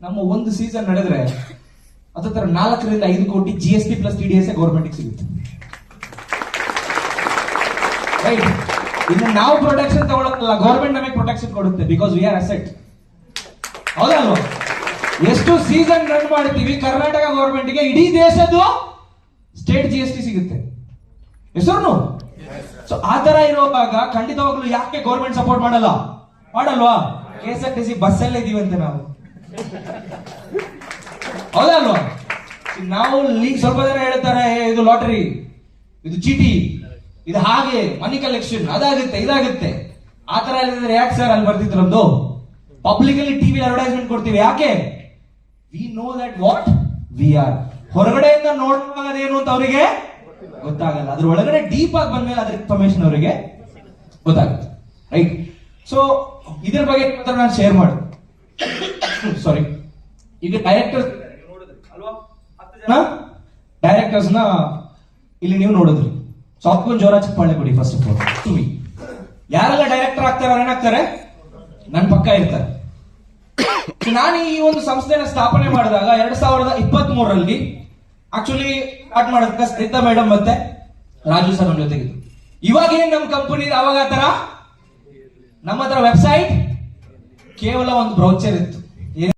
ನಮ್ಮ ಒಂದು ಸೀಸನ್ ನಡೆದ್ರೆ ಅದರ 4 ರಿಂದ 5 ಕೋಟಿ GST ಪ್ಲಸ್ TDS ಗೌರ್ಮೆಂಟ್ ಸಿಗುತ್ತೆ. ರೈಟ್. ಇನ್ನು ನಾವು ಪ್ರೊಟೆಕ್ಷನ್ ತಗೊಳ್ಳಲ್ಲ, ಗೌರ್ಮೆಂಟ್ ನಮಗೆ ಪ್ರೊಟೆಕ್ಷನ್ ಕೊಡುತ್ತೆ, ಬಿಕಾಸ್ ವಿ ಆರ್ ಅಸೆಟ್. ಹೌದಲ್ವಾ? ಎಷ್ಟು ಸೀಸನ್ ರನ್ ಮಾಡ್ತೀವಿ ಕರ್ನಾಟಕ ಗೌರ್ಮೆಂಟ್ಗೆ ಇಡೀ ದೇಶದ್ದು ಸ್ಟೇಟ್ GST ಸಿಗುತ್ತೆ. ಹೆಸರು ಸೊ ಆ ತರ ಇರುವಾಗ ಖಂಡಿತವಾಗ್ಲೂ ಯಾಕೆ ಗೌರ್ಮೆಂಟ್ ಸಪೋರ್ಟ್ ಮಾಡಲ್ವಾ? KSRTC ಬಸ್ ಅಲ್ಲೇ ಇದೀವಂತೆ ನಾವು. ಹೌದಲ್ವಾ? ನಾವು ಸ್ವಲ್ಪ ಜನ ಹೇಳ್ತಾರೆ ಇದು ಲಾಟರಿ, ಇದು ಚೀಟಿ, ಇದು ಹಾಗೆ ಮನಿ ಕಲೆಕ್ಷನ್, ಅದಾಗುತ್ತೆ ಇದಾಗುತ್ತೆ. ಆ ತರ ಹೇಳಿದ್ರೆ ಯಾಕೆ ಸರ್ ಅಲ್ಲಿ ಬರ್ತಿದ್ರೊಂದು ಪಬ್ಲಿಕಲಿ ಟಿವಿ ಅಡ್ವರ್ಟೈಸ್ಮೆಂಟ್ ಕೊಡ್ತೀವಿ. ಯಾಕೆ? We know that what we are. ಹೊರಗಡೆಯಿಂದ ನೋಡುವಾಗ ಅದೇನು ಅಂತ ಅವರಿಗೆ ಗೊತ್ತಾಗಲ್ಲ, ಅದ್ರ ಒಳಗಡೆ ಡೀಪ್ ಆಗಿ ಬಂದ್ಮೇಲೆ ಅದ್ರ ಇನ್ಫಾರ್ಮೇಶನ್ ಅವರಿಗೆ ಗೊತ್ತಾಗುತ್ತೆ. ರೈಟ್. ಸೊ ಇದ್ರ ಬಗ್ಗೆ ನಾನು ಶೇರ್ ಮಾಡು. ಸಾರಿ, ಈಗ ಡೈರೆಕ್ಟರ್ಸ್ ಅಲ್ವಾ, 10 ಜನ ಡೈರೆಕ್ಟರ್ಸ್ ನ ಇಲ್ಲಿ ನೀವು ನೋಡಿದ್ರಿ. ಸೊ ಅದಕ್ಕೊಂದು ಜೋರ ಚಪ್ಪಾಳೆ ಕೊಡಿ ಫಸ್ಟ್ ಆಫ್ ಆಲ್. ಯಾರೆಲ್ಲ ಡೈರೆಕ್ಟರ್ ಆಗ್ತಾರೆ ಅವ್ರು ಏನಾಗ್ತಾರೆ? ನನ್ನ ಪಕ್ಕ ಇರ್ತಾರೆ. ನಾನು ಈ ಒಂದು ಸಂಸ್ಥೆನ ಸ್ಥಾಪನೆ ಮಾಡಿದಾಗ 2023ರಲ್ಲಿ ಆಕ್ಚುಲಿ ಸ್ಟಾರ್ಟ್ ಮಾಡೋದಕ್ಕೆ ಸರಿತಾ ಮೇಡಮ್ ಮತ್ತೆ ರಾಜು ಸರ್ ನಮ್ಮ ಜೊತೆಗಿತ್ತು. ಇವಾಗ ಏನ್ ನಮ್ಮ ಕಂಪನಿ ಅವಾಗ ತರ ನಮ್ಮ ಹತ್ರ ವೆಬ್ಸೈಟ್ ಕೇವಲ ಒಂದು ಬ್ರೌಚರ್ ಇತ್ತು.